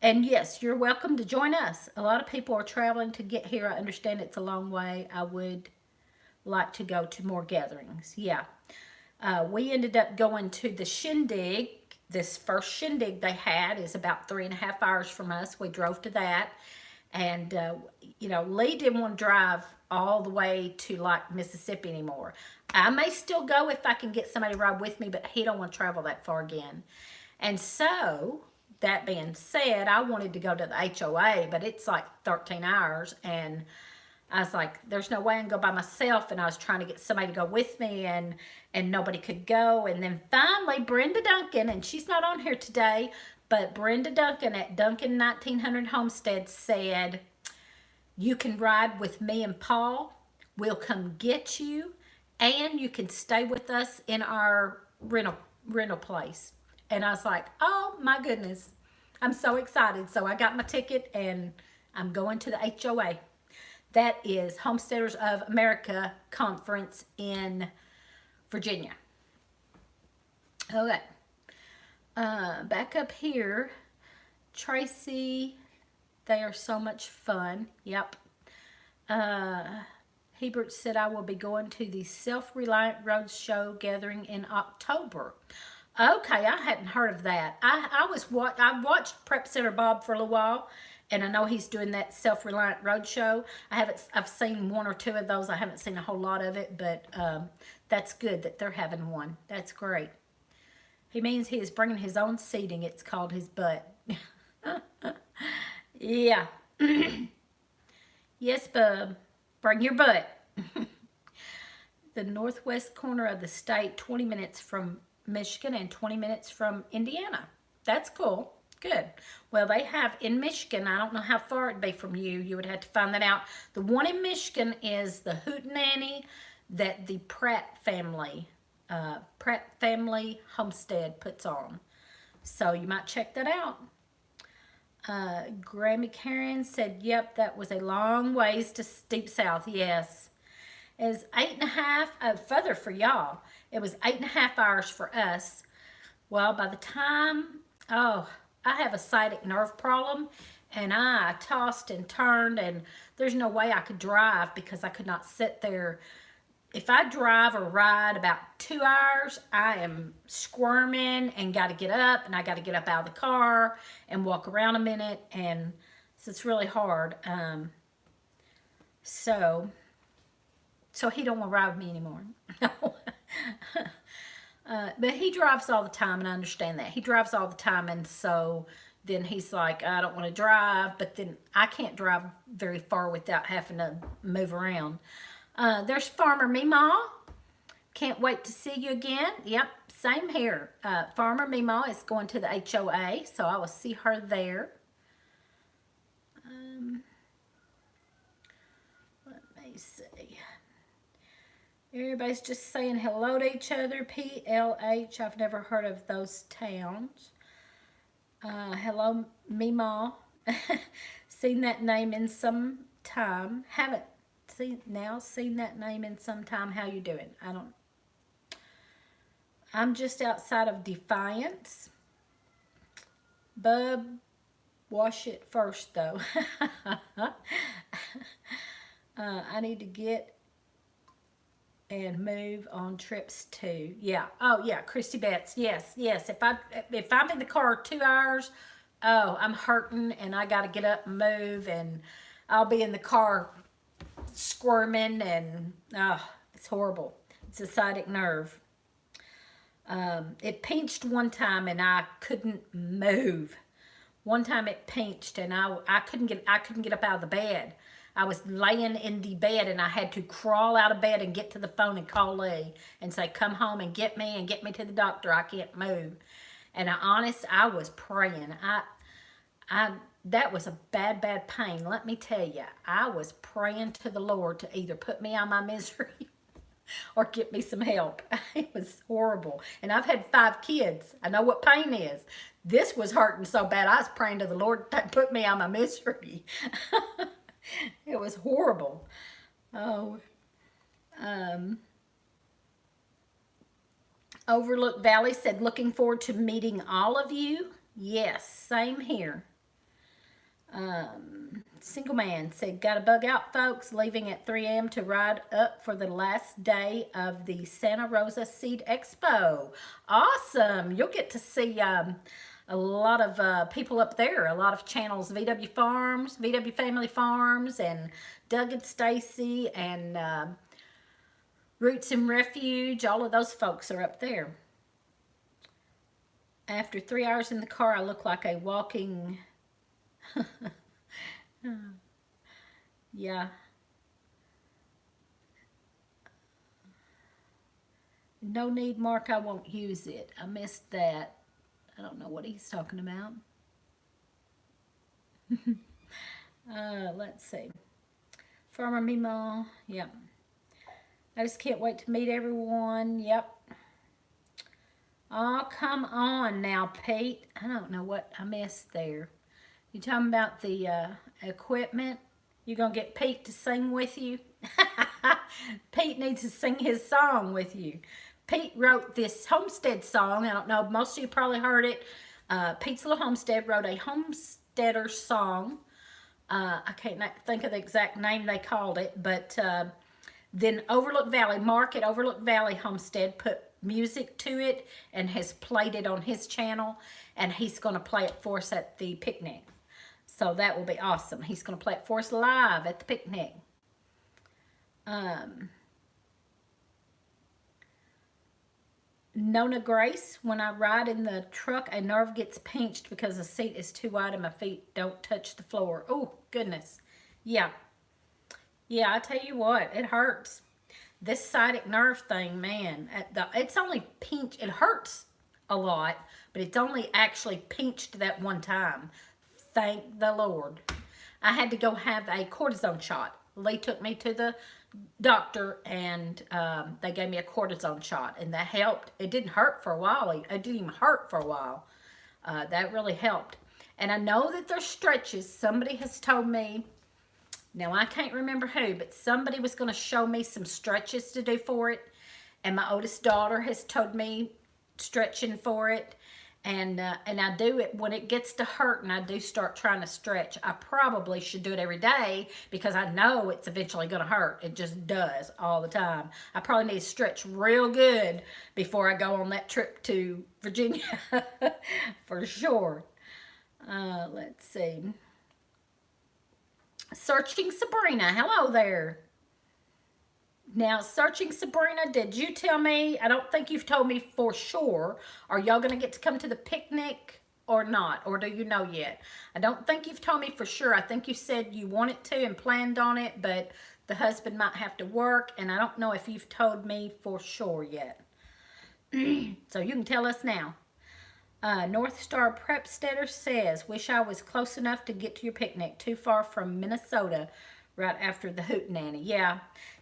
And yes, you're welcome to join us. A lot of people are traveling to get here. I understand it's a long way. I would like to go to more gatherings. Yeah. We ended up going to the shindig. This first shindig they had is about 3.5 hours from us. We drove to that. And, you know, Lee didn't want to drive all the way to, like, Mississippi anymore. I may still go if I can get somebody to ride with me, but he don't want to travel that far again. And so, that being said, I wanted to go to the HOA, but it's like 13 hours, and I was like, there's no way I can go by myself, and I was trying to get somebody to go with me, and nobody could go. And then finally, Brenda Duncan, and she's not on here today, but Brenda Duncan at Duncan 1900 Homestead said, you can ride with me and Paul. We'll come get you, and you can stay with us in our rental place. And I was like, oh my goodness, I'm so excited. So I got my ticket, and I'm going to the HOA. That is Homesteaders of America Conference in Virginia. Okay. Back up here. Tracy, they are so much fun. Yep. Hebert said, I will be going to the Self-Reliant Roadshow gathering in October. Okay, I hadn't heard of that. I watched Prep Center Bob for a little while, and I know he's doing that Self-Reliant Roadshow. I've seen one or two of those. I haven't seen a whole lot of it, but that's good that they're having one. That's great. He means he is bringing his own seating. It's called his butt. Yeah. Yes, bub. Bring your butt. The northwest corner of the state, 20 minutes from Michigan and 20 minutes from Indiana. That's cool. Good. Well, they have in Michigan, I don't know how far it'd be from you. You would have to find that out. The one in Michigan is the Hootenanny that the Pratt family Homestead puts on. So you might check that out. Grammy Karen said, yep, that was a long ways to deep south. Yes. Is 8.5, further for y'all. It was 8.5 hours for us. Well, by the time, oh, I have a sciatic nerve problem, and I tossed and turned, and there's no way I could drive because I could not sit there. If I drive or ride about 2 hours, I am squirming and got to get up, and I got to get up out of the car and walk around a minute, and so it's really hard. So he don't want to ride with me anymore. But he drives all the time, and I understand that. He drives all the time, and so then he's like, I don't want to drive, but then I can't drive very far without having to move around. There's Farmer Meemaw. Can't wait to see you again. Yep, same here. Farmer Meemaw is going to the HOA, so I will see her there. Let me see. Everybody's just saying hello to each other. PLH, I've never heard of those towns. Hello, Meemaw. Seen that name in some time. Haven't seen that name in some time. How you doing? I'm just outside of Defiance. Bub, wash it first though. I need to get and move on trips too. Yeah. Oh yeah, Christy Betts. Yes. If I'm in the car 2 hours, oh, I'm hurting and I got to get up and move, and I'll be in the car squirming, and it's horrible. It's a sciatic nerve. It pinched one time and I couldn't move. One time it pinched and I couldn't get up out of the bed. I was laying in the bed and I had to crawl out of bed and get to the phone and call Lee and say, come home and get me to the doctor. I can't move. And I was praying. That was a bad pain. Let me tell you, I was praying to the Lord to either put me out of my misery or get me some help. It was horrible. And I've had 5 kids. I know what pain is. This was hurting so bad. I was praying to the Lord to put me out of my misery. It was horrible. Oh, Overlook Valley said, looking forward to meeting all of you. Yes, same here. Single Man said, got to bug out, folks. Leaving at 3 a.m. to ride up for the last day of the Santa Rosa Seed Expo. Awesome. You'll get to see a lot of people up there, a lot of channels, VW Farms, VW Family Farms, and Doug and Stacy, and Roots and Refuge. All of those folks are up there. After 3 hours in the car, I look like a walking... Yeah. No need, Mark, I won't use it. I missed that. I don't know what he's talking about. Let's see. Farmer Meemaw. Yep. I just can't wait to meet everyone. Yep. Oh, come on now, Pete. I don't know what I missed there. You talking about the equipment? You gonna get Pete to sing with you? Pete needs to sing his song with you. Pete wrote this homestead song. I don't know, most of you probably heard it. Pete's Little Homestead wrote a homesteader song. I can't think of the exact name they called it, but then Overlook Valley, Mark at Overlook Valley Homestead put music to it and has played it on his channel, and he's going to play it for us at the picnic. So that will be awesome. He's going to play it for us live at the picnic. Nona Grace, when I ride in the truck, a nerve gets pinched because the seat is too wide and my feet don't touch the floor. Oh, goodness. Yeah. Yeah, I tell you what, it hurts. This sciatic nerve thing, man, it's only pinched. It hurts a lot, but it's only actually pinched that one time. Thank the Lord. I had to go have a cortisone shot. Lee took me to the doctor, and they gave me a cortisone shot, and that helped. It didn't hurt for a while. It didn't even hurt for a while. That really helped. And I know that there's stretches. Somebody has told me, now I can't remember who, but somebody was going to show me some stretches to do for it. And my oldest daughter has told me stretching for it. And I do it when it gets to hurt, and I do start trying to stretch. I probably should do it every day because I know it's eventually going to hurt. It just does all the time. I probably need to stretch real good before I go on that trip to Virginia for sure. Let's see. Searching Sabrina. Hello there. Now, Searching Sabrina, did you tell me? I don't think you've told me for sure. Are y'all going to get to come to the picnic or not? Or do you know yet? I don't think you've told me for sure. I think you said you wanted to and planned on it, but the husband might have to work, and I don't know if you've told me for sure yet. So you can tell us now. North Star Prepstetter says, wish I was close enough to get to your picnic. Too far from Minnesota right after the Hootenanny.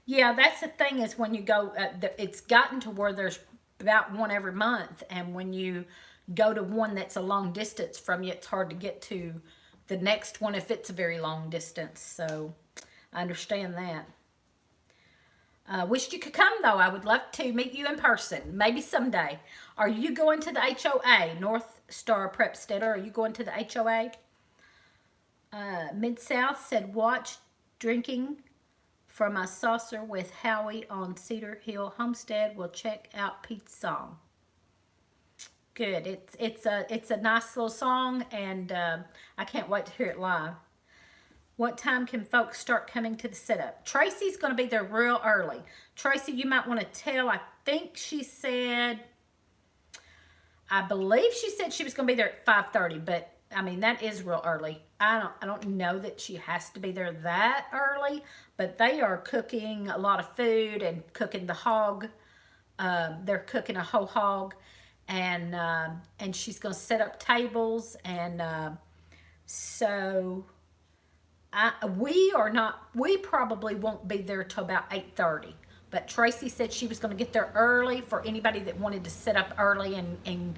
Yeah, that's the thing is when you go, it's gotten to where there's about one every month. And when you go to one that's a long distance from you, it's hard to get to the next one if it's a very long distance. So I understand that. Wished you could come, though. I would love to meet you in person. Maybe someday. Are you going to the HOA? North Star Prepstetter, are you going to the HOA? Mid-South said, watch drinking from a saucer with Howie on Cedar Hill Homestead. We'll check out Pete's song. Good. It's a nice little song, and I can't wait to hear it live. What time can folks start coming to the setup? Tracy's going to be there real early. Tracy, you might want to tell. I think she said, I believe she said she was going to be there at 5:30, but I mean, that is real early. I don't know that she has to be there that early, but they are cooking a lot of food and cooking the hog. They're cooking a whole hog, and she's going to set up tables, and so we probably won't be there till about 8:30. But Tracy said she was going to get there early for anybody that wanted to set up early and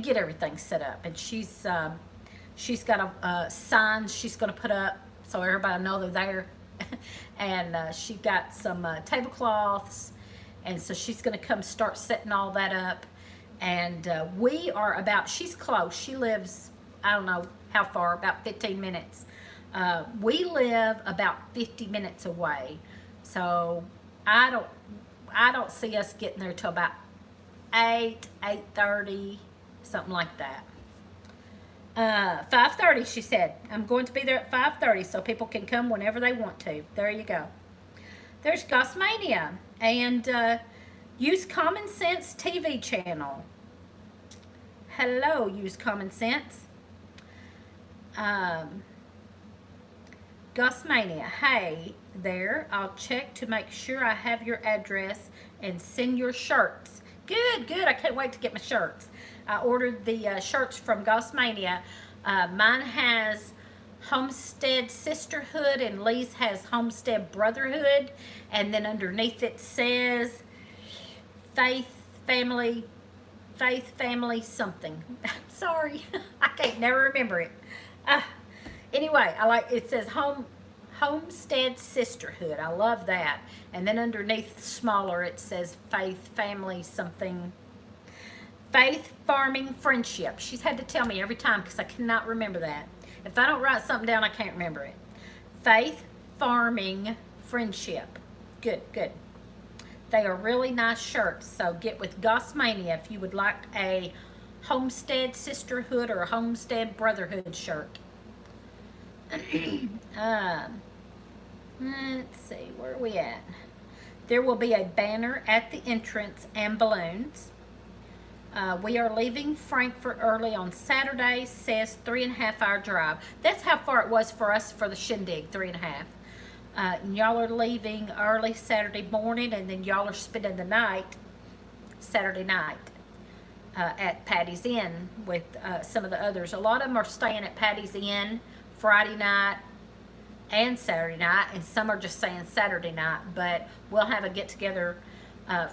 get everything set up. And she's got a signs she's going to put up so everybody know they're there. And she got some tablecloths, and so she's going to come start setting all that up. And we are about, she's close. She lives, I don't know how far, about 15 minutes. We live about 50 minutes away. So I don't see us getting there till about 8:30, something like that. 5:30, she said. I'm going to be there at 5:30 so people can come whenever they want to. There you go. There's Gossmania and Use Common Sense TV channel. Hello, Use Common Sense. Gossmania, hey there. I'll check to make sure I have your address and send your shirts. Good. I can't wait to get my shirts. I ordered the shirts from Gossmania. Mine has Homestead Sisterhood and Lee's has Homestead Brotherhood. And then underneath it says Faith Family something. Sorry, I can't never remember it. Anyway, it says Homestead Sisterhood. I love that. And then underneath smaller it says Faith Family something. Faith Farming Friendship. She's had to tell me every time because I cannot remember that. If I don't write something down, I can't remember it. Faith Farming Friendship. Good. They are really nice shirts. So get with Gossmania if you would like a Homestead Sisterhood or a Homestead Brotherhood shirt. Let's see, where are we at? There will be a banner at the entrance and balloons. We are leaving Frankfort early on Saturday, says 3.5 hour drive. That's how far it was for us for the shindig, 3.5. And y'all are leaving early Saturday morning, and then y'all are spending the night, Saturday night, at Patty's Inn with some of the others. A lot of them are staying at Patty's Inn Friday night and Saturday night, and some are just saying Saturday night, but we'll have a get-together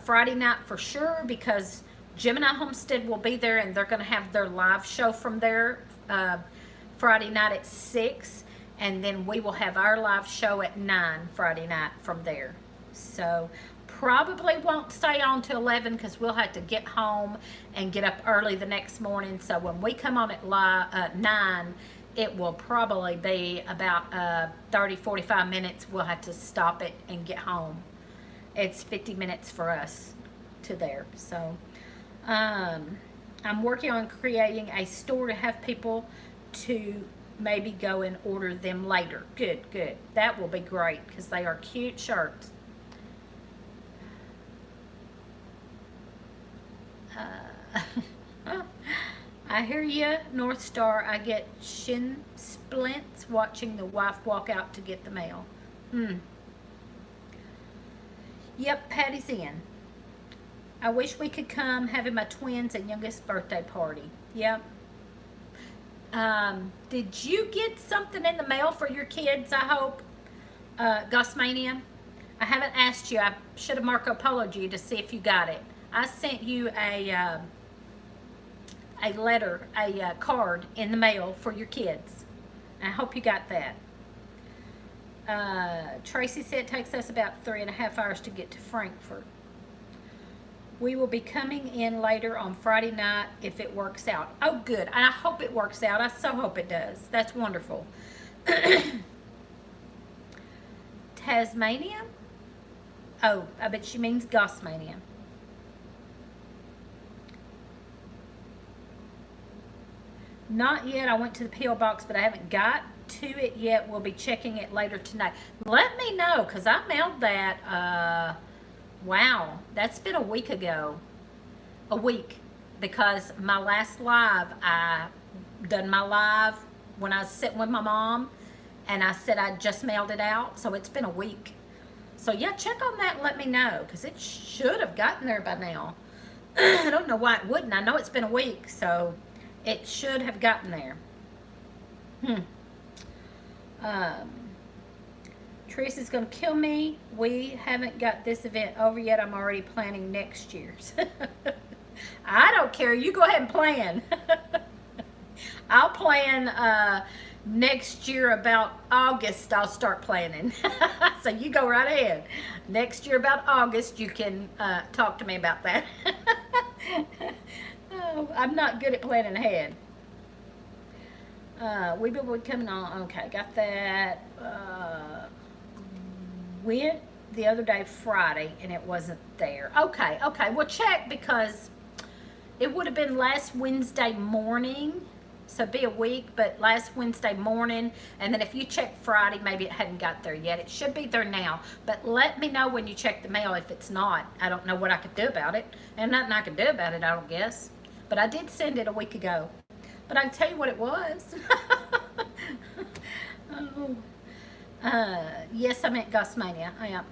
Friday night for sure because Gemini Homestead will be there, and they're going to have their live show from there Friday night at 6, and then we will have our live show at 9 Friday night from there. So probably won't stay on till 11 because we'll have to get home and get up early the next morning. So when we come on at 9, it will probably be about 30, 45 minutes. We'll have to stop it and get home. It's 50 minutes for us to there. So I'm working on creating a store to have people to maybe go and order them later. Good, good. That will be great because they are cute shirts. I hear you, North Star. I get shin splints watching the wife walk out to get the mail. Yep, Patty's in. I wish we could come, having my twins and youngest birthday party. Yep. Did you get something in the mail for your kids, I hope? Gossmania? I haven't asked you. I should have Marco Polo'd you to see if you got it. I sent you a letter, a card in the mail for your kids. I hope you got that. Tracy said it takes us about 3.5 hours to get to Frankfurt. We will be coming in later on Friday night if it works out. Oh, good. I hope it works out. I so hope it does. That's wonderful. Tasmania? Oh, I bet she means Gossmania. Not yet. I went to the P.O. box, but I haven't got to it yet. We'll be checking it later tonight. Let me know, because I mailed that, wow, that's been a week ago. A week. Because my last live, I done my live when I was sitting with my mom, and I said I just mailed it out, so it's been a week. So yeah, check on that and let me know, because it should have gotten there by now. I don't know why it wouldn't. I know it's been a week, so it should have gotten there. Teresa's going to kill me. We haven't got this event over yet. I'm already planning next year's. I don't care. You go ahead and plan. I'll plan next year about August. I'll start planning. So you go right ahead. Next year about August, you can talk to me about that. Oh, I'm not good at planning ahead. We will be coming on. Okay, got that. Went the other day Friday and it wasn't there. Okay, well check, because it would have been last Wednesday morning, so it'd be a week, but last Wednesday morning, and then if you check Friday, maybe it hadn't got there yet. It should be there now, but let me know when you check the mail if it's not. I don't know what I could do about it, and nothing I could do about it, I don't guess. But I did send it a week ago. But I can tell you what it was. Oh. Yes, I meant Gossmania. I am.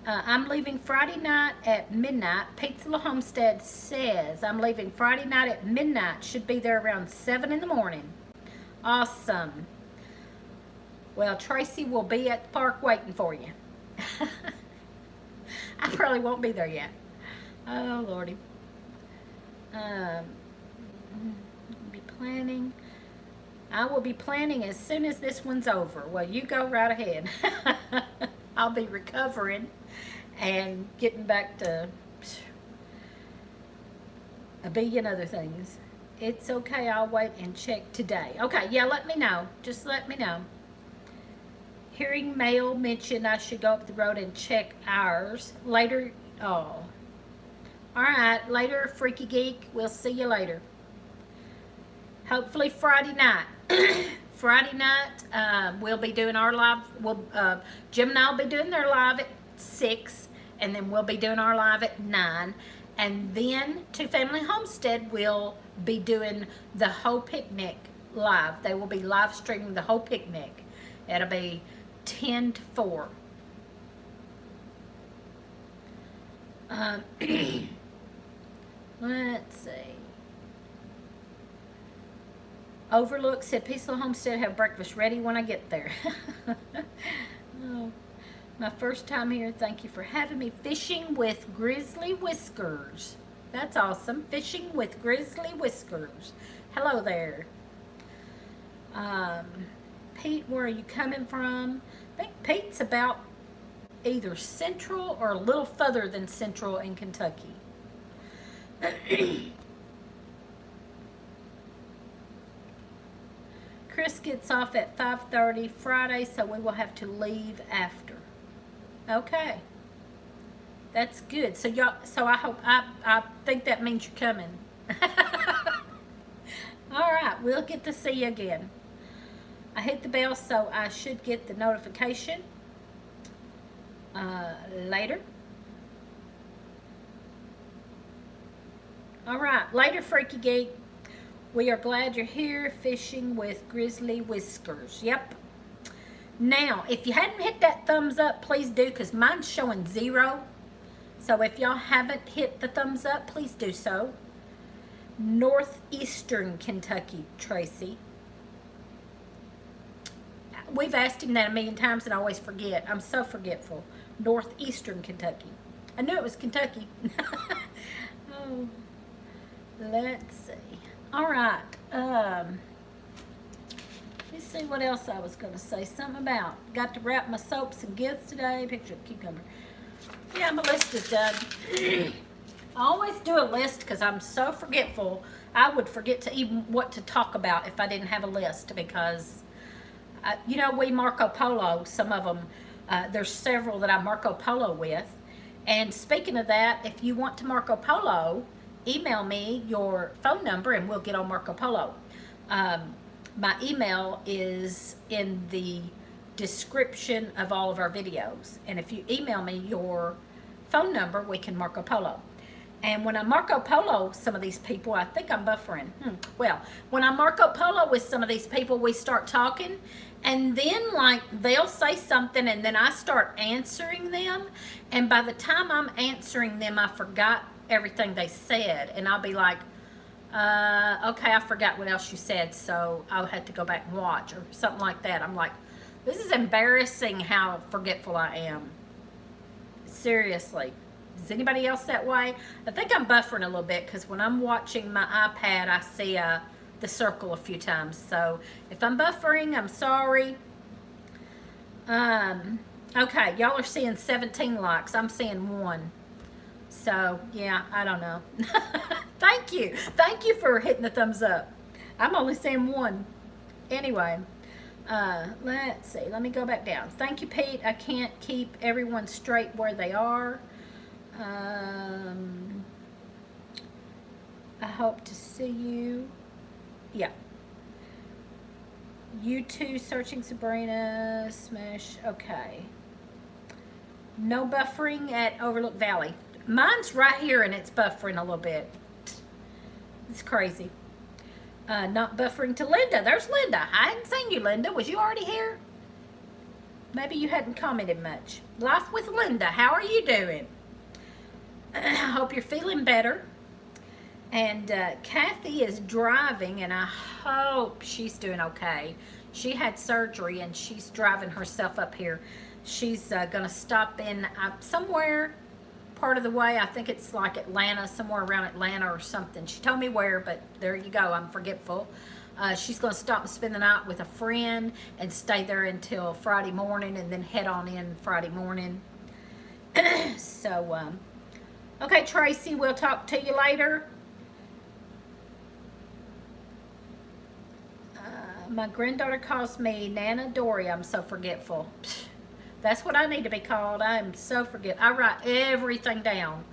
I'm leaving Friday night at midnight. Pizza La Homestead says I'm leaving Friday night at midnight. Should be there around 7 in the morning. Awesome. Well, Tracy will be at the park waiting for you. I probably won't be there yet. Oh, Lordy. Be planning. I will be planning as soon as this one's over. Well, you go right ahead. I'll be recovering and getting back to a billion other things. It's okay. I'll wait and check today. Okay, yeah, let me know. Just let me know. Hearing mail mention I should go up the road and check ours later. Oh. All right, later, Freaky Geek. We'll see you later. Hopefully Friday night. Friday night, we'll be doing our live. Jim and I will be doing their live at 6, and then we'll be doing our live at 9. And then Two Family Homestead will be doing the whole picnic live. They will be live streaming the whole picnic. It'll be 10 to 4. Let's see. Overlook said Peaceful Homestead have breakfast ready when I get there. Oh, my first time here. Thank you for having me. Fishing with Grizzly Whiskers. That's awesome. Fishing with Grizzly Whiskers. Hello there. Um, Pete, where are you coming from? I think Pete's about either central or a little further than central in Kentucky. Chris gets off at 5:30 Friday, so we will have to leave after. Okay. That's good. So y'all, so I think that means you're coming. All right, we'll get to see you again. I hit the bell, so I should get the notification later. All right, later, Freaky Geek. We are glad you're here fishing with Grizzly Whiskers. Yep. Now, if you hadn't hit that thumbs up, please do, because mine's showing 0. So if y'all haven't hit the thumbs up, please do so. Northeastern Kentucky, Tracy. We've asked him that a million times and I always forget. I'm so forgetful. Northeastern Kentucky. I knew it was Kentucky. Oh, let's see. All right. Let's see what else I was going to say. Something about. Got to wrap my soaps and gifts today. Picture of cucumber. Yeah, my list is done. I always do a list because I'm so forgetful. I would forget to even what to talk about if I didn't have a list because, you know, we Marco Polo, some of them, there's several that I Marco Polo with. And speaking of that, if you want to Marco Polo, email me your phone number and we'll get on Marco Polo. My email is in the description of all of our videos. And if you email me your phone number, we can Marco Polo. And when I Marco Polo some of these people, I think I'm buffering. Well, when I Marco Polo with some of these people, we start talking. And then, like, they'll say something and then I start answering them. And by the time I'm answering them, I forgot everything they said. And I'll be like, okay, I forgot what else you said. So I'll have to go back and watch or something like that. I'm like, this is embarrassing how forgetful I am. Seriously. Is anybody else that way? I think I'm buffering a little bit because when I'm watching my iPad, I see the circle a few times. So if I'm buffering, I'm sorry. Okay, y'all are seeing 17 likes. I'm seeing 1. So, yeah, I don't know. Thank you. Thank you for hitting the thumbs up. I'm only seeing 1. Anyway, let's see. Let me go back down. Thank you, Pete. I can't keep everyone straight where they are. I hope to see you. Yeah. You too, searching Sabrina. Smash. Okay. No buffering at Overlook Valley. Mine's right here and it's buffering a little bit. It's crazy. Not buffering to Linda. There's Linda. I hadn't seen you, Linda. Was you already here? Maybe you hadn't commented much. Life with Linda. How are you doing? I hope you're feeling better. And Kathy is driving, and I hope she's doing okay. She had surgery, and she's driving herself up here. She's going to stop in somewhere part of the way. I think it's like Atlanta, somewhere around Atlanta or something. She told me where, but there you go. I'm forgetful. She's going to stop and spend the night with a friend and stay there until Friday morning and then head on in Friday morning. So, okay, Tracy, we'll talk to you later. My granddaughter calls me Nana Dory. I'm so forgetful. That's what I need to be called. I am so forgetful. I write everything down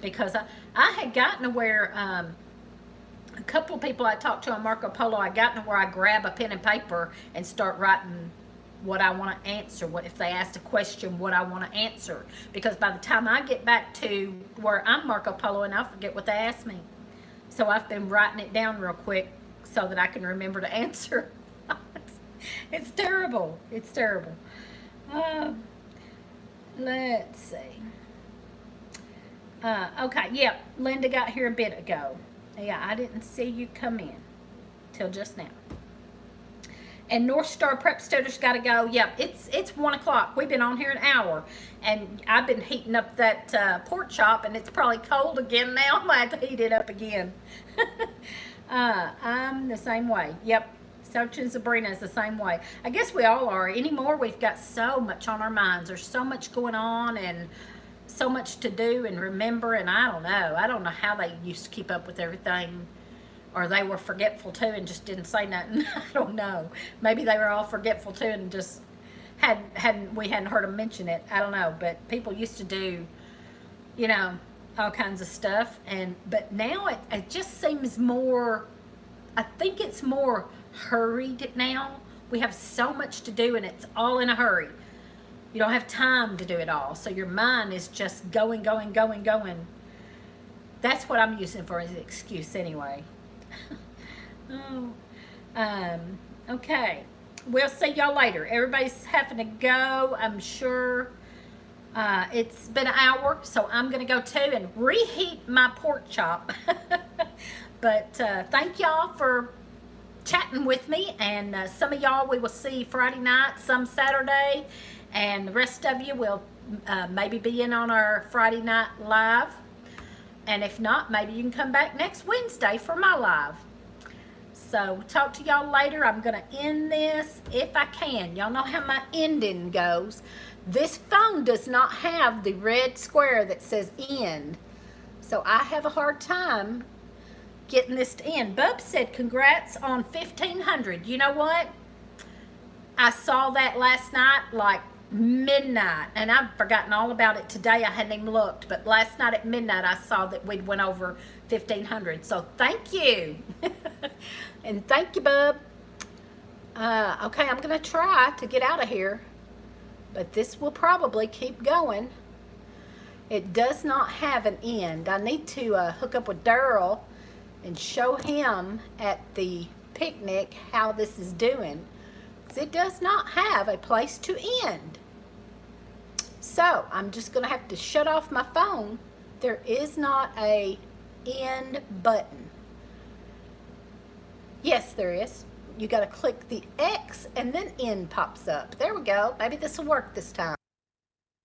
because I had gotten to where a couple of people I talked to on Marco Polo, I got to where I grab a pen and paper and start writing what I want to answer. What if they asked a question, what I want to answer. Because by the time I get back to where I'm Marco Polo, and I forget what they asked me. So I've been writing it down real quick so that I can remember to answer. It's terrible. It's terrible. Let's see. Okay, yeah, Linda got here a bit ago. Yeah, I didn't see you come in till just now. And North Star Prep Students got to go. Yep, it's 1 o'clock. We've been on here an hour, and I've been heating up that pork chop, and it's probably cold again now. I might have to heat it up again. I'm the same way. Yep, Sochi and Sabrina is the same way. I guess we all are. Anymore, we've got so much on our minds. There's so much going on and so much to do and remember, and I don't know. I don't know how they used to keep up with everything, or they were forgetful too and just didn't say nothing. I don't know. Maybe they were all forgetful too and just we hadn't heard them mention it. I don't know. But people used to do, you know, all kinds of stuff, but now it just seems more, I think it's more hurried now. We have so much to do and it's all in a hurry. You don't have time to do it all. So your mind is just going. That's what I'm using for as an excuse anyway. Okay. We'll see y'all later. Everybody's having to go, I'm sure. It's been an hour, so I'm going to go too and reheat my pork chop. But thank y'all for chatting with me. And some of y'all we will see Friday night, some Saturday. And the rest of you will maybe be in on our Friday night live. And if not, maybe you can come back next Wednesday for my live. So talk to y'all later. I'm going to end this if I can. Y'all know how my ending goes. This phone does not have the red square that says end. So I have a hard time getting this to end. Bub said congrats on 1,500. You know what? I saw that last night like midnight, and I've forgotten all about it today. I hadn't even looked, but last night at midnight I saw that we'd went over 1,500. So thank you. And thank you, Bub. Okay, I'm gonna try to get out of here, but this will probably keep going. It does not have an end. I need to hook up with Daryl and show him at the picnic how this is doing. It does not have a place to end. So I'm just going to have to shut off my phone. There is not a end button. Yes, there is. You got to click the X and then end pops up. There we go. Maybe this will work this time.